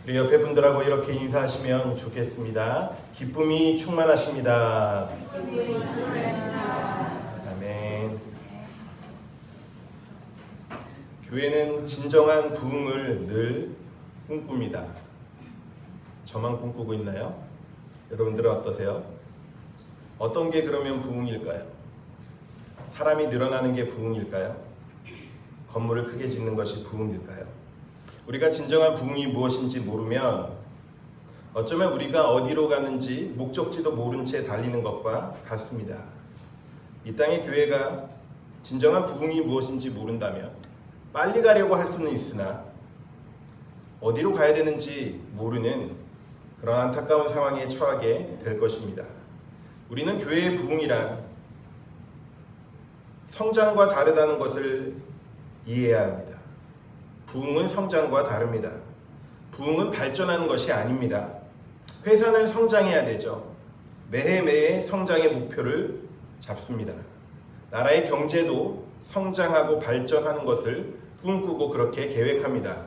우리 옆에 분들하고 이렇게 인사하시면 좋겠습니다. 기쁨이 충만하십니다. 아멘. 교회는 진정한 부흥을 늘 꿈꿉니다. 저만 꿈꾸고 있나요? 여러분들은 어떠세요? 어떤 게 그러면 부흥일까요? 사람이 늘어나는 게 부흥일까요? 건물을 크게 짓는 것이 부흥일까요? 우리가 진정한 부흥이 무엇인지 모르면 어쩌면 우리가 어디로 가는지 목적지도 모른 채 달리는 것과 같습니다. 이 땅의 교회가 진정한 부흥이 무엇인지 모른다면 빨리 가려고 할 수는 있으나 어디로 가야 되는지 모르는 그런 안타까운 상황에 처하게 될 것입니다. 우리는 교회의 부흥이란 성장과 다르다는 것을 이해해야 합니다. 부흥은 성장과 다릅니다. 부흥은 발전하는 것이 아닙니다. 회사는 성장해야 되죠. 매해 성장의 목표를 잡습니다. 나라의 경제도 성장하고 발전하는 것을 꿈꾸고 그렇게 계획합니다.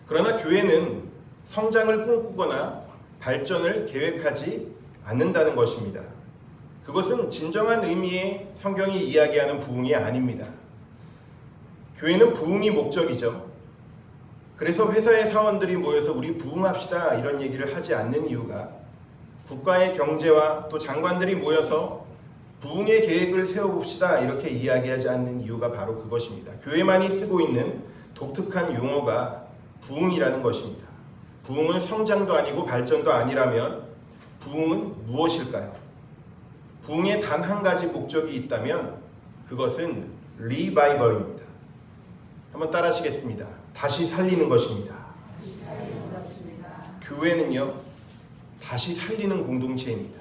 그러나 교회는 성장을 꿈꾸거나 발전을 계획하지 않는다는 것입니다. 그것은 진정한 의미의 성경이 이야기하는 부흥이 아닙니다. 교회는 부흥이 목적이죠. 그래서 회사의 사원들이 모여서 우리 부흥합시다 이런 얘기를 하지 않는 이유가 국가의 경제와 또 장관들이 모여서 부흥의 계획을 세워봅시다 이렇게 이야기하지 않는 이유가 바로 그것입니다. 교회만이 쓰고 있는 독특한 용어가 부흥이라는 것입니다. 부흥은 성장도 아니고 발전도 아니라면 부흥은 무엇일까요? 부흥에 단 한 가지 목적이 있다면 그것은 리바이벌입니다. 한번 따라 하시겠습니다. 다시 살리는 것입니다. 교회는요, 다시 살리는 공동체입니다.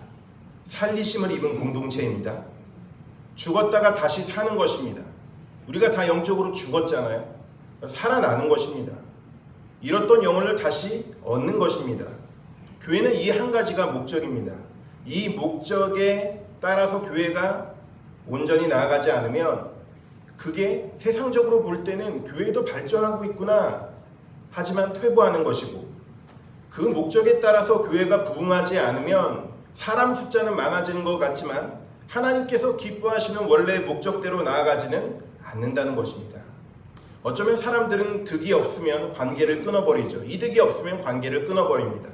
살리심을 입은 공동체입니다. 죽었다가 다시 사는 것입니다. 우리가 다 영적으로 죽었잖아요. 살아나는 것입니다. 잃었던 영혼을 다시 얻는 것입니다. 교회는 이 한 가지가 목적입니다. 이 목적에 따라서 교회가 온전히 나아가지 않으면 그게 세상적으로 볼 때는 교회도 발전하고 있구나 하지만 퇴보하는 것이고, 그 목적에 따라서 교회가 부흥하지 않으면 사람 숫자는 많아지는 것 같지만 하나님께서 기뻐하시는 원래 목적대로 나아가지는 않는다는 것입니다. 어쩌면 사람들은 득이 없으면 관계를 끊어버리죠. 이득이 없으면 관계를 끊어버립니다.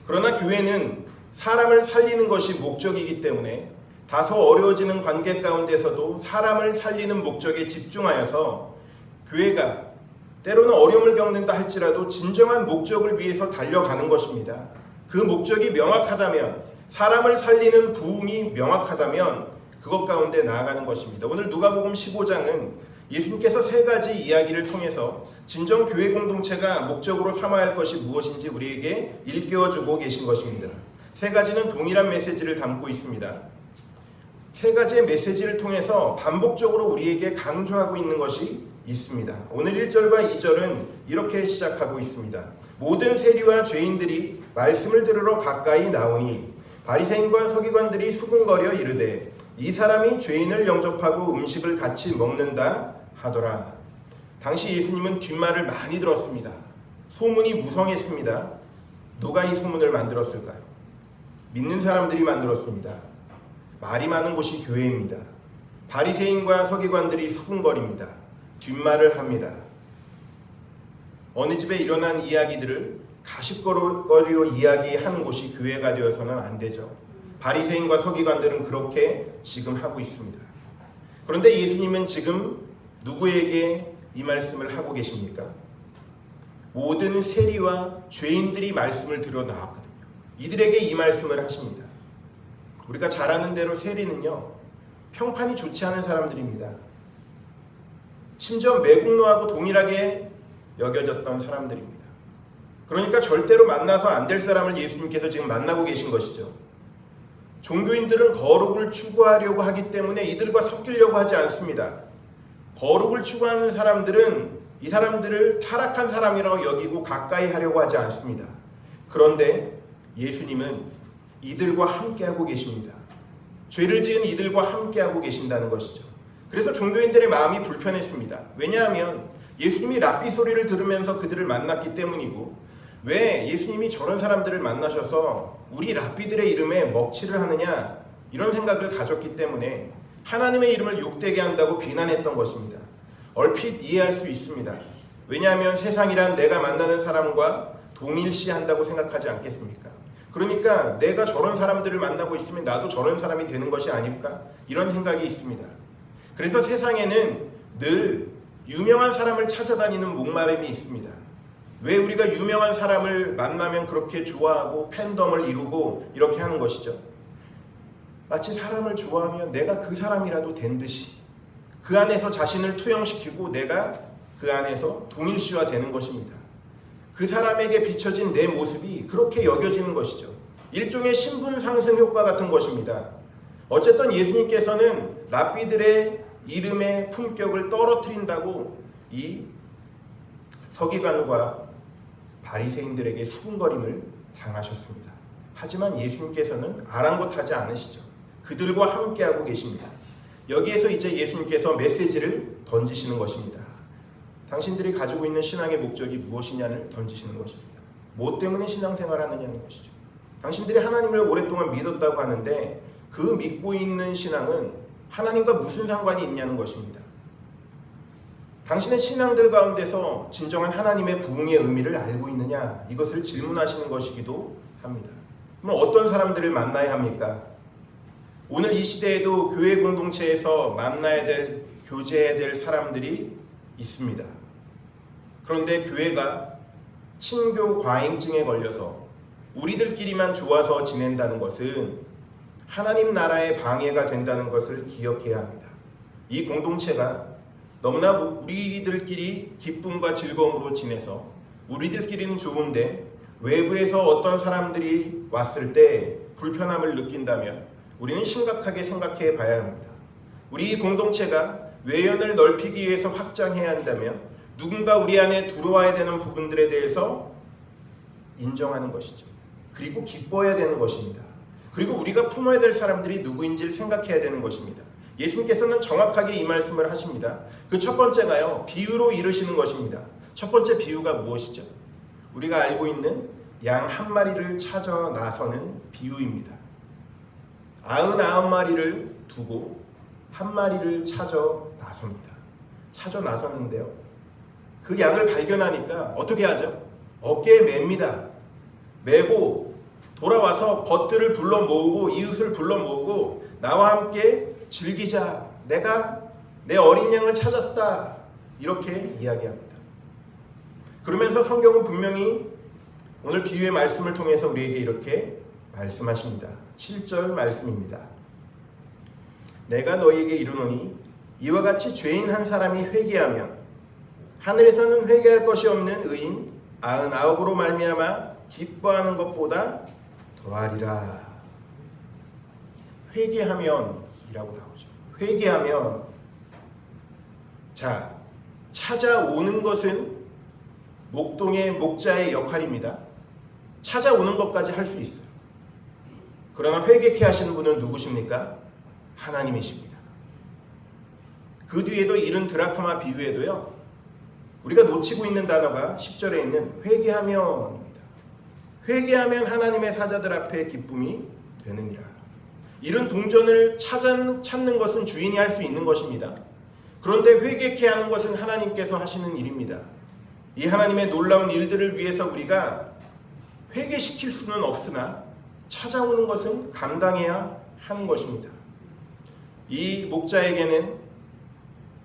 그러나 교회는 사람을 살리는 것이 목적이기 때문에 다소 어려워지는 관계 가운데서도 사람을 살리는 목적에 집중하여서 교회가 때로는 어려움을 겪는다 할지라도 진정한 목적을 위해서 달려가는 것입니다. 그 목적이 명확하다면, 사람을 살리는 부흥이 명확하다면 그것 가운데 나아가는 것입니다. 오늘 누가복음 15장은 예수님께서 세 가지 이야기를 통해서 진정 교회 공동체가 목적으로 삼아야 할 것이 무엇인지 우리에게 일깨워주고 계신 것입니다. 세 가지는 동일한 메시지를 담고 있습니다. 세 가지의 메시지를 통해서 반복적으로 우리에게 강조하고 있는 것이 있습니다. 오늘 1절과 2절은 이렇게 시작하고 있습니다. 모든 세리와 죄인들이 말씀을 들으러 가까이 나오니 바리새인과 서기관들이 수군거려 이르되 이 사람이 죄인을 영접하고 음식을 같이 먹는다 하더라. 당시 예수님은 뒷말을 많이 들었습니다. 소문이 무성했습니다. 누가 이 소문을 만들었을까요? 믿는 사람들이 만들었습니다. 말이 많은 곳이 교회입니다. 바리새인과 서기관들이 수군거립니다. 뒷말을 합니다. 어느 집에 일어난 이야기들을 가십거리로 이야기하는 곳이 교회가 되어서는 안 되죠. 바리새인과 서기관들은 그렇게 지금 하고 있습니다. 그런데 예수님은 지금 누구에게 이 말씀을 하고 계십니까? 모든 세리와 죄인들이 말씀을 들어 나왔거든요. 이들에게 이 말씀을 하십니다. 우리가 잘 아는 대로 세리는요, 평판이 좋지 않은 사람들입니다. 심지어 매국노하고 동일하게 여겨졌던 사람들입니다. 그러니까 절대로 만나서 안 될 사람을 예수님께서 지금 만나고 계신 것이죠. 종교인들은 거룩을 추구하려고 하기 때문에 이들과 섞이려고 하지 않습니다. 거룩을 추구하는 사람들은 이 사람들을 타락한 사람이라고 여기고 가까이 하려고 하지 않습니다. 그런데 예수님은 이들과 함께하고 계십니다. 죄를 지은 이들과 함께하고 계신다는 것이죠. 그래서 종교인들의 마음이 불편했습니다. 왜냐하면 예수님이 랍비 소리를 들으면서 그들을 만났기 때문이고, 왜 예수님이 저런 사람들을 만나셔서 우리 랍비들의 이름에 먹칠을 하느냐 이런 생각을 가졌기 때문에 하나님의 이름을 욕되게 한다고 비난했던 것입니다. 얼핏 이해할 수 있습니다. 왜냐하면 세상이란 내가 만나는 사람과 동일시한다고 생각하지 않겠습니까? 그러니까 내가 저런 사람들을 만나고 있으면 나도 저런 사람이 되는 것이 아닐까? 이런 생각이 있습니다. 그래서 세상에는 늘 유명한 사람을 찾아다니는 목마름이 있습니다. 왜 우리가 유명한 사람을 만나면 그렇게 좋아하고 팬덤을 이루고 이렇게 하는 것이죠? 마치 사람을 좋아하면 내가 그 사람이라도 된 듯이 그 안에서 자신을 투영시키고 내가 그 안에서 동일시화되는 것입니다. 그 사람에게 비춰진 내 모습이 그렇게 여겨지는 것이죠. 일종의 신분 상승 효과 같은 것입니다. 어쨌든 예수님께서는 랍비들의 이름의 품격을 떨어뜨린다고 이 서기관과 바리새인들에게 수군거림을 당하셨습니다. 하지만 예수님께서는 아랑곳하지 않으시죠. 그들과 함께하고 계십니다. 여기에서 이제 예수님께서 메시지를 던지시는 것입니다. 당신들이 가지고 있는 신앙의 목적이 무엇이냐를 던지시는 것입니다. 뭐 때문에 신앙생활을 하느냐는 것이죠. 당신들이 하나님을 오랫동안 믿었다고 하는데 그 믿고 있는 신앙은 하나님과 무슨 상관이 있냐는 것입니다. 당신의 신앙들 가운데서 진정한 하나님의 부흥의 의미를 알고 있느냐, 이것을 질문하시는 것이기도 합니다. 그럼 어떤 사람들을 만나야 합니까? 오늘 이 시대에도 교회 공동체에서 만나야 될, 교제해야 될 사람들이 있습니다. 그런데 교회가 친교 과잉증에 걸려서 우리들끼리만 좋아서 지낸다는 것은 하나님 나라의 방해가 된다는 것을 기억해야 합니다. 이 공동체가 너무나 우리들끼리 기쁨과 즐거움으로 지내서 우리들끼리는 좋은데 외부에서 어떤 사람들이 왔을 때 불편함을 느낀다면 우리는 심각하게 생각해 봐야 합니다. 우리 공동체가 외연을 넓히기 위해서 확장해야 한다면 누군가 우리 안에 들어와야 되는 부분들에 대해서 인정하는 것이죠. 그리고 기뻐해야 되는 것입니다. 그리고 우리가 품어야 될 사람들이 누구인지를 생각해야 되는 것입니다. 예수님께서는 정확하게 이 말씀을 하십니다. 그 첫 번째가요, 비유로 이르시는 것입니다. 첫 번째 비유가 무엇이죠? 우리가 알고 있는 양 한 마리를 찾아 나서는 비유입니다. 99마리를 두고 한 마리를 찾아 나섭니다. 찾아 나섰는데요, 그 양을 발견하니까 어떻게 하죠? 어깨에 맵니다. 메고 돌아와서 벗들을 불러 모으고 이웃을 불러 모으고 나와 함께 즐기자. 내가 내 어린 양을 찾았다. 이렇게 이야기합니다. 그러면서 성경은 분명히 오늘 비유의 말씀을 통해서 우리에게 이렇게 말씀하십니다. 7절 말씀입니다. 내가 너희에게 이르노니 이와 같이 죄인 한 사람이 회개하면 하늘에서는 회개할 것이 없는 의인 99으로 말미암아 기뻐하는 것보다 더하리라. 회개하면 이라고 나오죠. 회개하면, 자, 찾아오는 것은 목동의 목자의 역할입니다. 찾아오는 것까지 할 수 있어요. 그러나 회개케 하시는 분은 누구십니까? 하나님이십니다. 그 뒤에도 이른 드라크마 비유에도요, 우리가 놓치고 있는 단어가 10절에 있는 회개하면입니다. 회개하면 하나님의 사자들 앞에 기쁨이 되느니라. 이런 동전을 찾는 것은 주인이 할 수 있는 것입니다. 그런데 회개케 하는 것은 하나님께서 하시는 일입니다. 이 하나님의 놀라운 일들을 위해서 우리가 회개시킬 수는 없으나 찾아오는 것은 감당해야 하는 것입니다. 이 목자에게는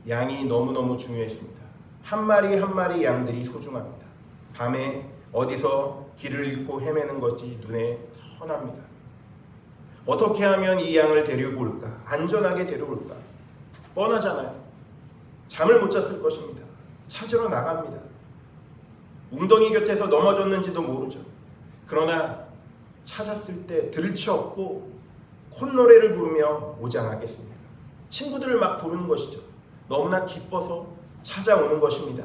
양이 너무너무 중요했습니다. 한 마리 한 마리 양들이 소중합니다. 밤에 어디서 길을 잃고 헤매는 것이 눈에 선합니다. 어떻게 하면 이 양을 데리고 올까? 안전하게 데려올까? 뻔하잖아요. 잠을 못 잤을 것입니다. 찾으러 나갑니다. 웅덩이 곁에서 넘어졌는지도 모르죠. 그러나 찾았을 때 들치없고 콧노래를 부르며 오지 않았겠습니까? 친구들을 막 부르는 것이죠. 너무나 기뻐서 찾아오는 것입니다.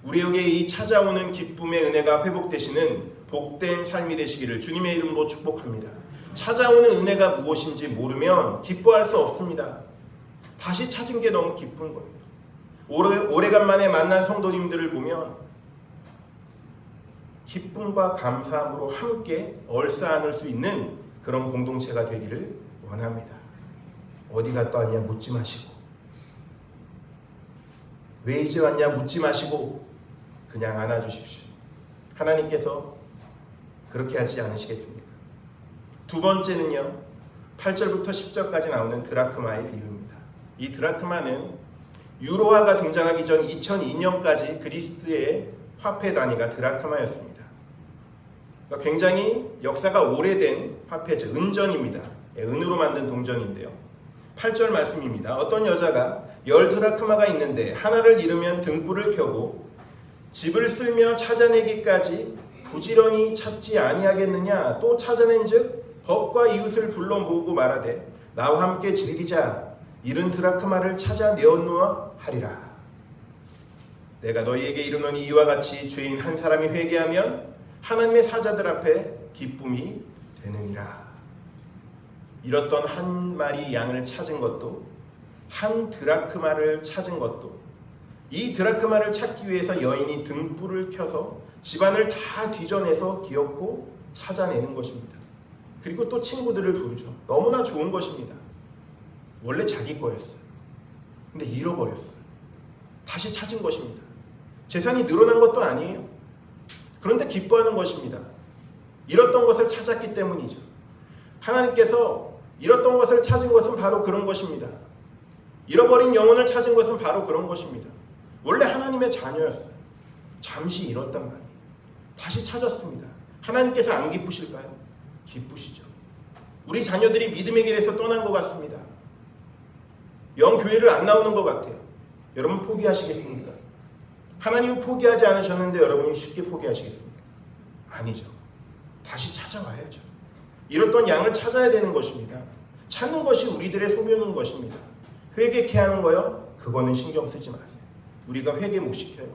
우리에게 이 찾아오는 기쁨의 은혜가 회복되시는 복된 삶이 되시기를 주님의 이름으로 축복합니다. 찾아오는 은혜가 무엇인지 모르면 기뻐할 수 없습니다. 다시 찾은 게 너무 기쁜 거예요. 오래간만에 만난 성도님들을 보면 기쁨과 감사함으로 함께 얼싸안을 수 있는 그런 공동체가 되기를 원합니다. 어디 갔다 왔냐 묻지 마시고, 왜 이제 왔냐 묻지 마시고 그냥 안아주십시오. 하나님께서 그렇게 하지 않으시겠습니까? 두 번째는요, 8절부터 10절까지 나오는 드라크마의 비유입니다. 이 드라크마는 유로화가 등장하기 전 2002년까지 그리스의 화폐 단위가 드라크마였습니다. 그러니까 굉장히 역사가 오래된 화폐죠. 은전입니다. 은으로 만든 동전인데요. 8절 말씀입니다. 어떤 여자가 10드라크마가 있는데 하나를 잃으면 등불을 켜고 집을 쓸며 찾아내기까지 부지런히 찾지 아니하겠느냐. 또 찾아낸즉 법과 이웃을 불러 모으고 말하되 나와 함께 즐기자. 잃은 드라크마를 찾아내었노 하리라. 내가 너희에게 이르노니 이와 같이 죄인 한 사람이 회개하면 하나님의 사자들 앞에 기쁨이 되느니라. 잃었던 한 마리 양을 찾은 것도, 한 드라크마를 찾은 것도, 이 드라크마를 찾기 위해서 여인이 등불을 켜서 집안을 다 뒤져내서 기어코 찾아내는 것입니다. 그리고 또 친구들을 부르죠. 너무나 좋은 것입니다. 원래 자기 거였어요. 근데 잃어버렸어요. 다시 찾은 것입니다. 재산이 늘어난 것도 아니에요. 그런데 기뻐하는 것입니다. 잃었던 것을 찾았기 때문이죠. 하나님께서 잃었던 것을 찾은 것은 바로 그런 것입니다. 잃어버린 영혼을 찾은 것은 바로 그런 것입니다. 원래 하나님의 자녀였어요. 잠시 잃었단 말이에요. 다시 찾았습니다. 하나님께서 안 기쁘실까요? 기쁘시죠. 우리 자녀들이 믿음의 길에서 떠난 것 같습니다. 영교회를 안 나오는 것 같아요. 여러분 포기하시겠습니까? 하나님은 포기하지 않으셨는데 여러분이 쉽게 포기하시겠습니까? 아니죠. 다시 찾아와야죠. 잃었던 양을 찾아야 되는 것입니다. 찾는 것이 우리들의 소명인 것입니다. 회개케 하는 거요? 그거는 신경 쓰지 마세요. 우리가 회개 못 시켜요.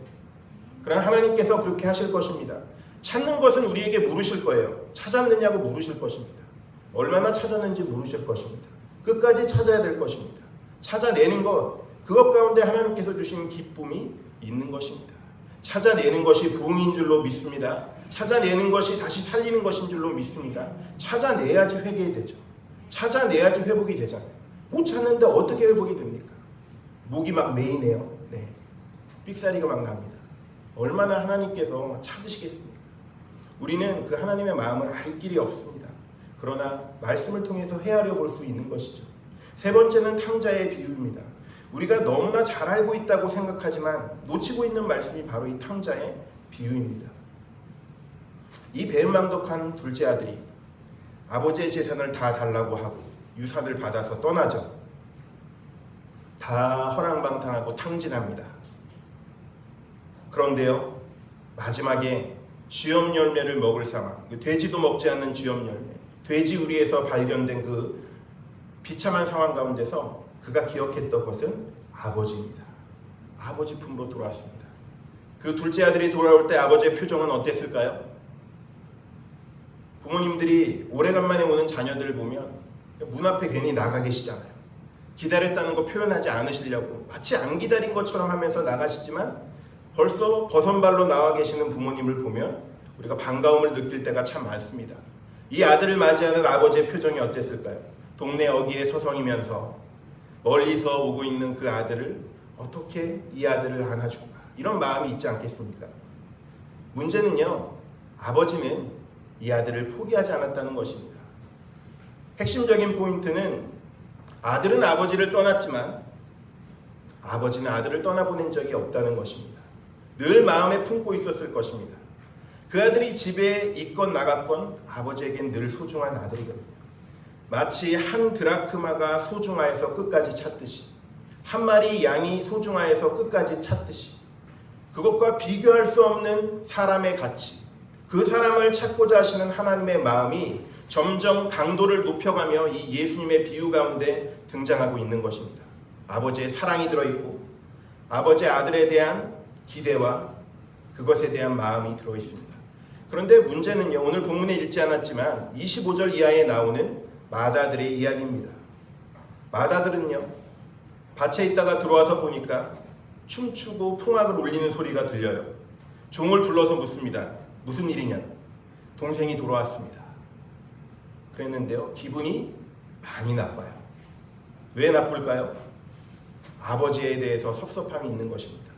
그러나 하나님께서 그렇게 하실 것입니다. 찾는 것은 우리에게 물으실 거예요. 찾았느냐고 물으실 것입니다. 얼마나 찾았는지 물으실 것입니다. 끝까지 찾아야 될 것입니다. 찾아내는 것, 그것 가운데 하나님께서 주신 기쁨이 있는 것입니다. 찾아내는 것이 부흥인 줄로 믿습니다. 찾아내는 것이 다시 살리는 것인 줄로 믿습니다. 찾아내야지 회개되죠. 찾아내야지 회복이 되잖아요. 못 찾는데 어떻게 회복이 됩니까? 목이 막 메이네요. 네, 삑사리가 막 납니다. 얼마나 하나님께서 찾으시겠습니까? 우리는 그 하나님의 마음을 알 길이 없습니다. 그러나 말씀을 통해서 헤아려 볼 수 있는 것이죠. 세 번째는 탕자의 비유입니다. 우리가 너무나 잘 알고 있다고 생각하지만 놓치고 있는 말씀이 바로 이 탕자의 비유입니다. 이 배은망덕한 둘째 아들이 아버지의 재산을 다 달라고 하고 유산을 받아서 떠나죠. 다 허랑방탕하고 탕진합니다. 그런데요, 마지막에 쥐염 열매를 먹을 상황, 돼지도 먹지 않는 쥐염 열매, 돼지 우리에서 발견된 그 비참한 상황 가운데서 그가 기억했던 것은 아버지입니다. 아버지 품으로 돌아왔습니다. 그 둘째 아들이 돌아올 때 아버지의 표정은 어땠을까요? 부모님들이 오래간만에 오는 자녀들을 보면 문 앞에 괜히 나가 계시잖아요. 기다렸다는 거 표현하지 않으시려고 마치 안 기다린 것처럼 하면서 나가시지만 벌써 버선발로 나와 계시는 부모님을 보면 우리가 반가움을 느낄 때가 참 많습니다. 이 아들을 맞이하는 아버지의 표정이 어땠을까요? 동네 어귀에 서성이면서 멀리서 오고 있는 그 아들을 어떻게 이 아들을 안아줄까? 이런 마음이 있지 않겠습니까? 문제는요, 아버지는 이 아들을 포기하지 않았다는 것입니다. 핵심적인 포인트는 아들은 아버지를 떠났지만 아버지는 아들을 떠나보낸 적이 없다는 것입니다. 늘 마음에 품고 있었을 것입니다. 그 아들이 집에 있건 나갔건 아버지에겐 늘 소중한 아들이거든요. 마치 한 드라크마가 소중하여서 끝까지 찾듯이, 한 마리 양이 소중하여서 끝까지 찾듯이, 그것과 비교할 수 없는 사람의 가치, 그 사람을 찾고자 하시는 하나님의 마음이 점점 강도를 높여가며 이 예수님의 비유 가운데 등장하고 있는 것입니다. 아버지의 사랑이 들어있고 아버지의 아들에 대한 기대와 그것에 대한 마음이 들어있습니다. 그런데 문제는요, 오늘 본문에 읽지 않았지만 25절 이하에 나오는 마다들의 이야기입니다. 마다들은요, 밭에 있다가 들어와서 보니까 춤추고 풍악을 울리는 소리가 들려요. 종을 불러서 묻습니다. 무슨 일이냐? 동생이 돌아왔습니다. 그랬는데요, 기분이 많이 나빠요. 왜 나쁠까요? 아버지에 대해서 섭섭함이 있는 것입니다.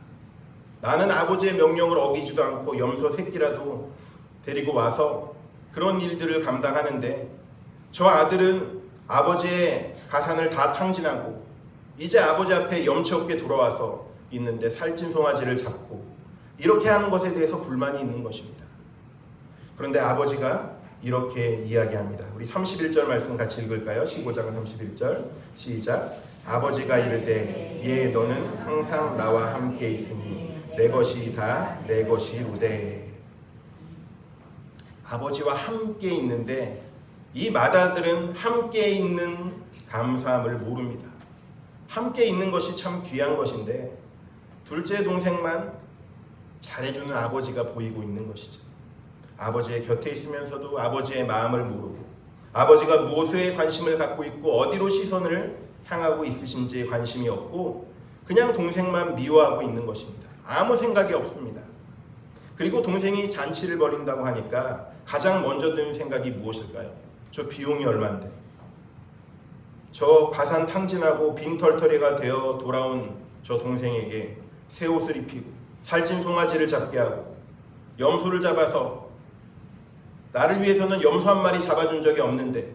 나는 아버지의 명령을 어기지도 않고 염소 새끼라도 데리고 와서 그런 일들을 감당하는데 저 아들은 아버지의 가산을 다 탕진하고 이제 아버지 앞에 염치 없게 돌아와서 있는데 살찐 송아지를 잡고 이렇게 하는 것에 대해서 불만이 있는 것입니다. 그런데 아버지가 이렇게 이야기합니다. 우리 31절 말씀 같이 읽을까요? 15장 31절 시작. 아버지가 이르되 예 너는 항상 나와 함께 있으니 내 것이 다 내 것이로되. 아버지와 함께 있는데 이 맏아들은 함께 있는 감사함을 모릅니다. 함께 있는 것이 참 귀한 것인데 둘째 동생만 잘해주는 아버지가 보이고 있는 것이죠. 아버지의 곁에 있으면서도 아버지의 마음을 모르고 아버지가 무엇에 관심을 갖고 있고 어디로 시선을 향하고 있으신지에 관심이 없고 그냥 동생만 미워하고 있는 것입니다. 아무 생각이 없습니다. 그리고 동생이 잔치를 벌인다고 하니까 가장 먼저 드는 생각이 무엇일까요? 저 비용이 얼만데, 저 가산 탕진하고 빈털터리가 되어 돌아온 저 동생에게 새 옷을 입히고 살찐 송아지를 잡게 하고 염소를 잡아서 나를 위해서는 염소 한 마리 잡아준 적이 없는데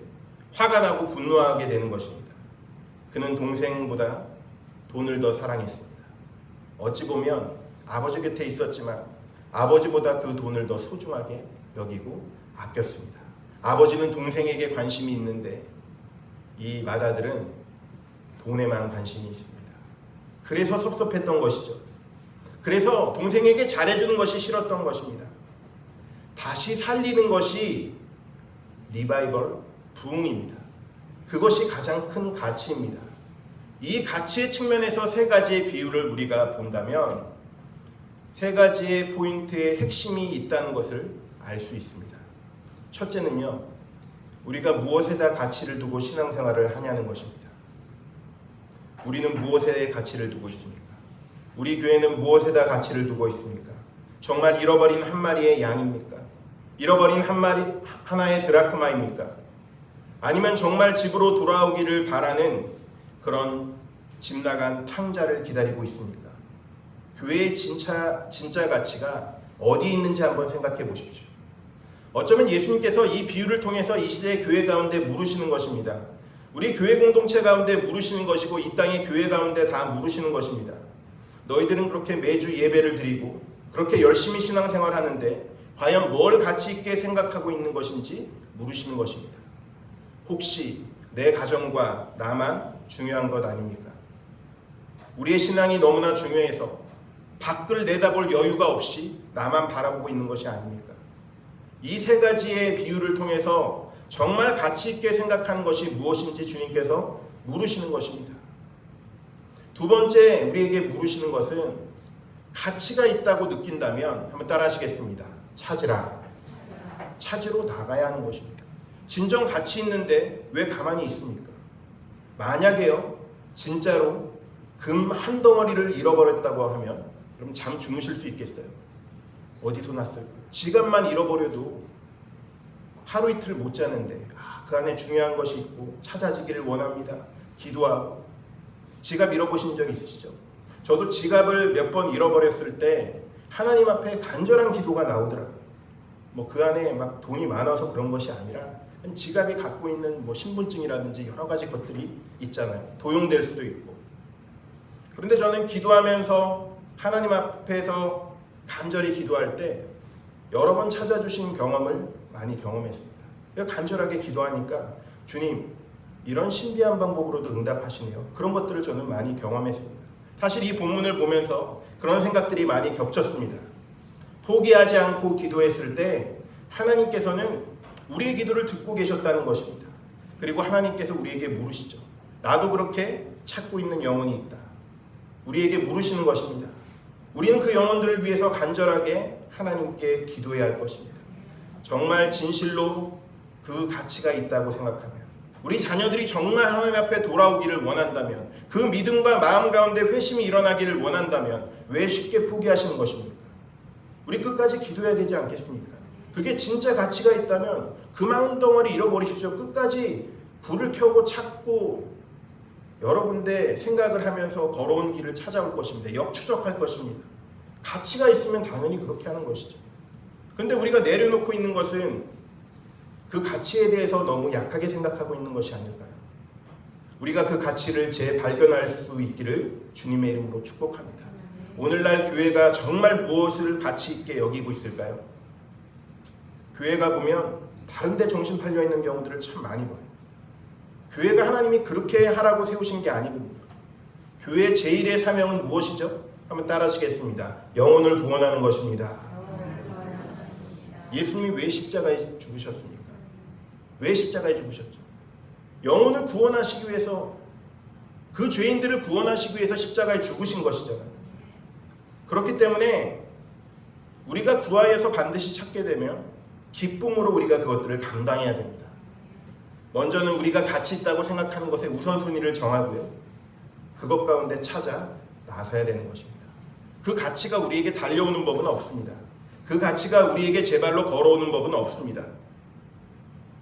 화가 나고 분노하게 되는 것입니다. 그는 동생보다 돈을 더 사랑했습니다. 어찌 보면 아버지 곁에 있었지만 아버지보다 그 돈을 더 소중하게 여기고 아꼈습니다. 아버지는 동생에게 관심이 있는데 이 맏아들은 돈에만 관심이 있습니다. 그래서 섭섭했던 것이죠. 그래서 동생에게 잘해주는 것이 싫었던 것입니다. 다시 살리는 것이 리바이벌, 부흥입니다. 그것이 가장 큰 가치입니다. 이 가치의 측면에서 세 가지의 비유를 우리가 본다면 세 가지의 포인트의 핵심이 있다는 것을 알 수 있습니다. 첫째는요, 우리가 무엇에다 가치를 두고 신앙생활을 하냐는 것입니다. 우리는 무엇에 가치를 두고 있습니까? 우리 교회는 무엇에다 가치를 두고 있습니까? 정말 잃어버린 한 마리의 양입니까? 잃어버린 하나의 드라크마입니까? 아니면 정말 집으로 돌아오기를 바라는 그런 집 나간 탕자를 기다리고 있습니까? 교회의 진짜 가치가 어디 있는지 한번 생각해 보십시오. 어쩌면 예수님께서 이 비유를 통해서 이 시대의 교회 가운데 물으시는 것입니다. 우리 교회 공동체 가운데 물으시는 것이고 이 땅의 교회 가운데 다 물으시는 것입니다. 너희들은 그렇게 매주 예배를 드리고 그렇게 열심히 신앙생활하는데 과연 뭘 가치 있게 생각하고 있는 것인지 물으시는 것입니다. 혹시 내 가정과 나만 중요한 것 아닙니까? 우리의 신앙이 너무나 중요해서 밖을 내다볼 여유가 없이 나만 바라보고 있는 것이 아닙니까? 이 세 가지의 비유를 통해서 정말 가치 있게 생각하는 것이 무엇인지 주님께서 물으시는 것입니다. 두 번째 우리에게 물으시는 것은 가치가 있다고 느낀다면 한번 따라 하시겠습니다. 찾으라. 찾으러 나가야 하는 것입니다. 진정 가치 있는데 왜 가만히 있습니까? 만약에요, 진짜로 금 한 덩어리를 잃어버렸다고 하면 그럼 잠 주무실 수 있겠어요? 어디서 났을까? 지갑만 잃어버려도 하루 이틀 못 자는데 그 안에 중요한 것이 있고 찾아지기를 원합니다. 기도하고. 지갑 잃어보신 적 있으시죠? 저도 지갑을 몇 번 잃어버렸을 때 하나님 앞에 간절한 기도가 나오더라고요. 뭐 그 안에 막 돈이 많아서 그런 것이 아니라 지갑이 갖고 있는 뭐 신분증이라든지 여러 가지 것들이 있잖아요. 도용될 수도 있고. 그런데 저는 기도하면서 하나님 앞에서 간절히 기도할 때 여러 번 찾아주신 경험을 많이 경험했습니다. 간절하게 기도하니까 주님 이런 신비한 방법으로도 응답하시네요. 그런 것들을 저는 많이 경험했습니다. 사실 이 본문을 보면서 그런 생각들이 많이 겹쳤습니다. 포기하지 않고 기도했을 때 하나님께서는 우리의 기도를 듣고 계셨다는 것입니다. 그리고 하나님께서 우리에게 물으시죠. 나도 그렇게 찾고 있는 영혼이 있다. 우리에게 물으시는 것입니다. 우리는 그 영혼들을 위해서 간절하게 하나님께 기도해야 할 것입니다. 정말 진실로 그 가치가 있다고 생각하면, 우리 자녀들이 정말 하나님 앞에 돌아오기를 원한다면, 그 믿음과 마음 가운데 회심이 일어나기를 원한다면 왜 쉽게 포기하시는 것입니까? 우리 끝까지 기도해야 되지 않겠습니까? 그게 진짜 가치가 있다면 그 마음덩어리 잃어버리십시오. 끝까지 불을 켜고 찾고 여러 군데 생각을 하면서 걸어온 길을 찾아올 것입니다. 역추적할 것입니다. 가치가 있으면 당연히 그렇게 하는 것이죠. 그런데 우리가 내려놓고 있는 것은 그 가치에 대해서 너무 약하게 생각하고 있는 것이 아닐까요? 우리가 그 가치를 재발견할 수 있기를 주님의 이름으로 축복합니다. 오늘날 교회가 정말 무엇을 가치 있게 여기고 있을까요? 교회가 보면 다른 데 정신 팔려 있는 경우들을 참 많이 봐요. 교회가 하나님이 그렇게 하라고 세우신 게 아니거든요. 교회의 제1의 사명은 무엇이죠? 한번 따라하시겠습니다. 영혼을 구원하는 것입니다. 예수님이 왜 십자가에 죽으셨습니까? 왜 십자가에 죽으셨죠? 영혼을 구원하시기 위해서, 그 죄인들을 구원하시기 위해서 십자가에 죽으신 것이잖아요. 그렇기 때문에 우리가 구하여서 반드시 찾게 되면 기쁨으로 우리가 그것들을 감당해야 됩니다. 먼저는 우리가 가치 있다고 생각하는 것에 우선순위를 정하고요. 그것 가운데 찾아 나서야 되는 것입니다. 그 가치가 우리에게 달려오는 법은 없습니다. 그 가치가 우리에게 제 발로 걸어오는 법은 없습니다.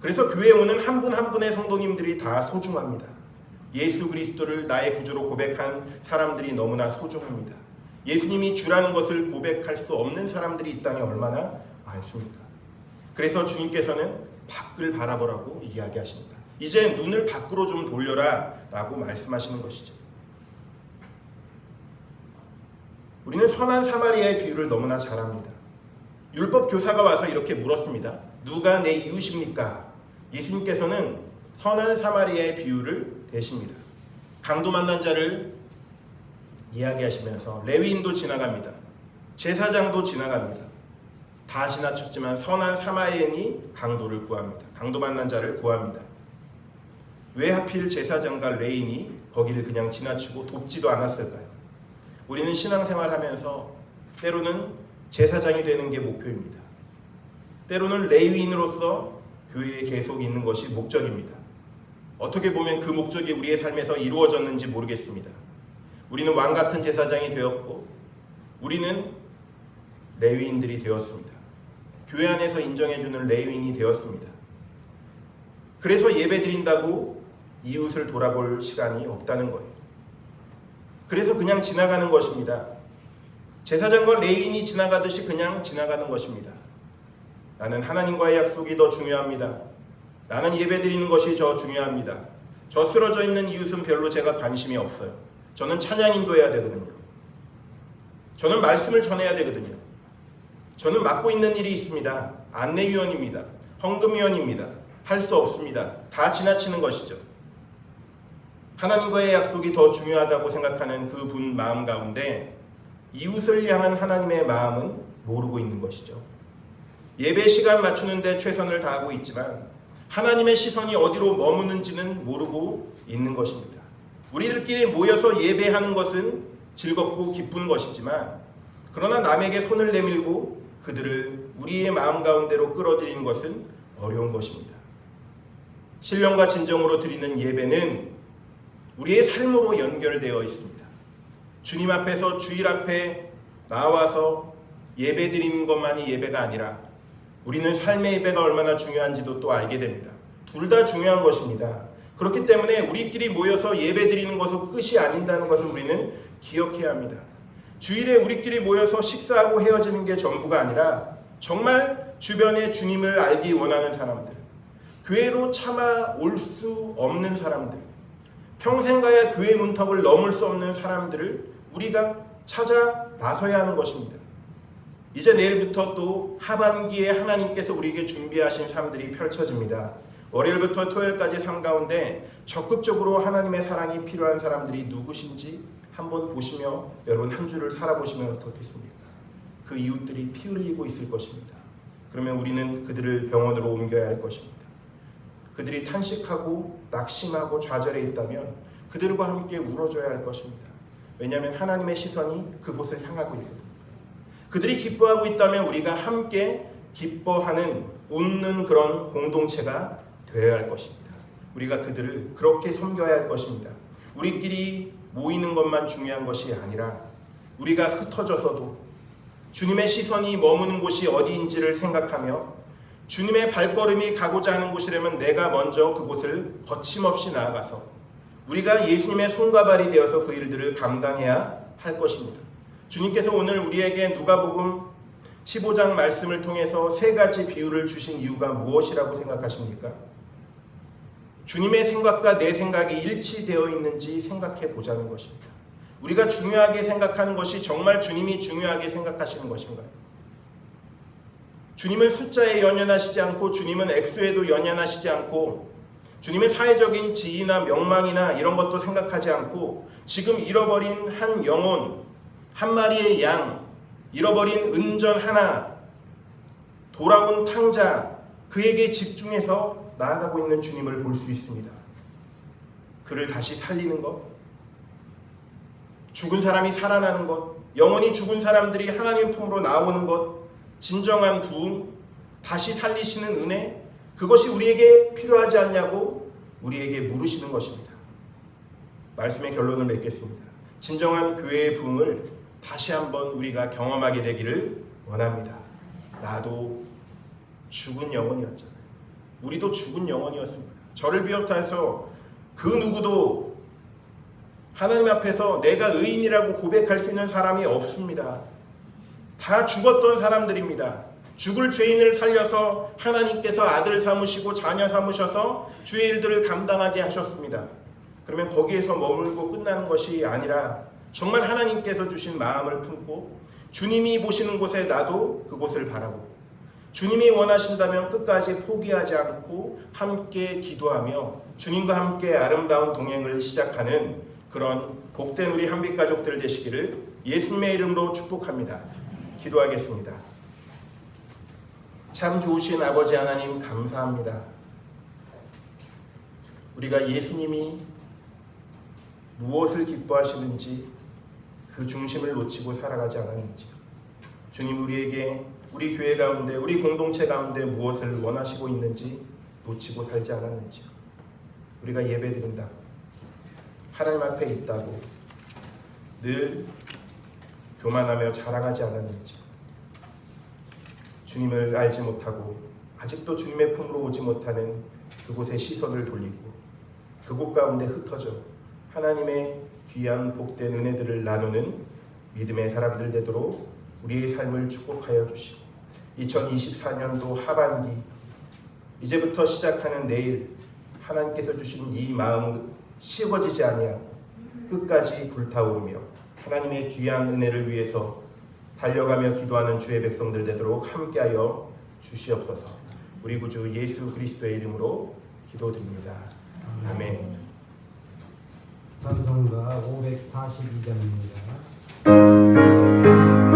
그래서 교회에 오는 한 분 한 분의 성도님들이 다 소중합니다. 예수 그리스도를 나의 구주로 고백한 사람들이 너무나 소중합니다. 예수님이 주라는 것을 고백할 수 없는 사람들이 이 땅에 얼마나 많습니까? 그래서 주님께서는 밖을 바라보라고 이야기하십니다. 이제 눈을 밖으로 좀 돌려라 라고 말씀하시는 것이죠. 우리는 선한 사마리아의 비유를 너무나 잘 압니다. 율법 교사가 와서 이렇게 물었습니다. 누가 내 이웃입니까? 예수님께서는 선한 사마리아의 비유를 대십니다. 강도 만난 자를 이야기하시면서 레위인도 지나갑니다. 제사장도 지나갑니다. 다 지나쳤지만 선한 사마리아인이 강도를 구합니다. 강도 만난 자를 구합니다. 왜 하필 제사장과 레위인이 거기를 그냥 지나치고 돕지도 않았을까요? 우리는 신앙생활하면서 때로는 제사장이 되는 게 목표입니다. 때로는 레위인으로서 교회에 계속 있는 것이 목적입니다. 어떻게 보면 그 목적이 우리의 삶에서 이루어졌는지 모르겠습니다. 우리는 왕같은 제사장이 되었고 우리는 레위인들이 되었습니다. 교회 안에서 인정해주는 레위인이 되었습니다. 그래서 예배드린다고 이웃을 돌아볼 시간이 없다는 거예요. 그래서 그냥 지나가는 것입니다. 제사장과 레위인이 지나가듯이 그냥 지나가는 것입니다. 나는 하나님과의 약속이 더 중요합니다. 나는 예배드리는 것이 더 중요합니다. 저 쓰러져 있는 이웃은 별로 제가 관심이 없어요. 저는 찬양 인도해야 되거든요. 저는 말씀을 전해야 되거든요. 저는 맡고 있는 일이 있습니다. 안내위원입니다. 헌금위원입니다. 할 수 없습니다. 다 지나치는 것이죠. 하나님과의 약속이 더 중요하다고 생각하는 그 분 마음 가운데 이웃을 향한 하나님의 마음은 모르고 있는 것이죠. 예배 시간 맞추는데 최선을 다하고 있지만 하나님의 시선이 어디로 머무는지는 모르고 있는 것입니다. 우리들끼리 모여서 예배하는 것은 즐겁고 기쁜 것이지만 그러나 남에게 손을 내밀고 그들을 우리의 마음 가운데로 끌어들이는 것은 어려운 것입니다. 신령과 진정으로 드리는 예배는 우리의 삶으로 연결되어 있습니다. 주님 앞에서 주일 앞에 나와서 예배 드리는 것만이 예배가 아니라 우리는 삶의 예배가 얼마나 중요한지도 또 알게 됩니다. 둘 다 중요한 것입니다. 그렇기 때문에 우리끼리 모여서 예배 드리는 것은 끝이 아닌다는 것을 우리는 기억해야 합니다. 주일에 우리끼리 모여서 식사하고 헤어지는 게 전부가 아니라 정말 주변에 주님을 알기 원하는 사람들, 교회로 참아 올 수 없는 사람들, 평생 가야 교회 문턱을 넘을 수 없는 사람들을 우리가 찾아 나서야 하는 것입니다. 이제 내일부터 또 하반기에 하나님께서 우리에게 준비하신 삶들이 펼쳐집니다. 월요일부터 토요일까지 삶 가운데 적극적으로 하나님의 사랑이 필요한 사람들이 누구신지 한번 보시며 여러분 한 주를 살아보시면 어떻겠습니까? 그 이웃들이 피 흘리고 있을 것입니다. 그러면 우리는 그들을 병원으로 옮겨야 할 것입니다. 그들이 탄식하고 낙심하고 좌절해 있다면 그들과 함께 울어줘야 할 것입니다. 왜냐하면 하나님의 시선이 그곳을 향하고 있거든요. 그들이 기뻐하고 있다면 우리가 함께 기뻐하는 웃는 그런 공동체가 되어야 할 것입니다. 우리가 그들을 그렇게 섬겨야 할 것입니다. 우리끼리 모이는 것만 중요한 것이 아니라 우리가 흩어져서도 주님의 시선이 머무는 곳이 어디인지를 생각하며 주님의 발걸음이 가고자 하는 곳이라면 내가 먼저 그곳을 거침없이 나아가서 우리가 예수님의 손과 발이 되어서 그 일들을 감당해야 할 것입니다. 주님께서 오늘 우리에게 누가복음 15장 말씀을 통해서 세 가지 비유를 주신 이유가 무엇이라고 생각하십니까? 주님의 생각과 내 생각이 일치되어 있는지 생각해 보자는 것입니다. 우리가 중요하게 생각하는 것이 정말 주님이 중요하게 생각하시는 것인가요? 주님을 숫자에 연연하시지 않고 주님은 액수에도 연연하시지 않고 주님의 사회적인 지위나 명망이나 이런 것도 생각하지 않고 지금 잃어버린 한 영혼, 한 마리의 양, 잃어버린 은전 하나, 돌아온 탕자, 그에게 집중해서 나아가고 있는 주님을 볼 수 있습니다. 그를 다시 살리는 것, 죽은 사람이 살아나는 것, 영원히 죽은 사람들이 하나님 품으로 나오는 것, 진정한 부흥, 다시 살리시는 은혜, 그것이 우리에게 필요하지 않냐고 우리에게 물으시는 것입니다. 말씀의 결론을 맺겠습니다. 진정한 교회의 부흥을 다시 한번 우리가 경험하게 되기를 원합니다. 나도 죽은 영혼이었잖아요. 우리도 죽은 영혼이었습니다. 저를 비롯해서 그 누구도 하나님 앞에서 내가 의인이라고 고백할 수 있는 사람이 없습니다. 다 죽었던 사람들입니다. 죽을 죄인을 살려서 하나님께서 아들 삼으시고 자녀 삼으셔서 주의 일들을 감당하게 하셨습니다. 그러면 거기에서 머물고 끝나는 것이 아니라 정말 하나님께서 주신 마음을 품고 주님이 보시는 곳에 나도 그곳을 바라보고 주님이 원하신다면 끝까지 포기하지 않고 함께 기도하며 주님과 함께 아름다운 동행을 시작하는 그런 복된 우리 한빛 가족들 되시기를 예수님의 이름으로 축복합니다. 기도하겠습니다. 참 좋으신 아버지 하나님 감사합니다. 우리가 예수님이 무엇을 기뻐하시는지 그 중심을 놓치고 살아가지 않았는지, 주님 우리에게 우리 교회 가운데 우리 공동체 가운데 무엇을 원하시고 있는지 놓치고 살지 않았는지, 우리가 예배드린다 하나님 앞에 있다고 늘 교만하며 자랑하지 않았는지, 주님을 알지 못하고 아직도 주님의 품으로 오지 못하는 그곳에 시선을 돌리고 그곳 가운데 흩어져 하나님의 귀한 복된 은혜들을 나누는 믿음의 사람들 되도록 우리의 삶을 축복하여 주시고 2024년도 하반기 이제부터 시작하는 내일 하나님께서 주신 이 마음 식어지지 아니하고 끝까지 불타오르며 하나님의 귀한 은혜를 위해서 달려가며 기도하는 주의 백성들 되도록 함께하여 주시옵소서. 우리 구주 예수 그리스도의 이름으로 기도드립니다. 아멘. 찬송가 542장입니다.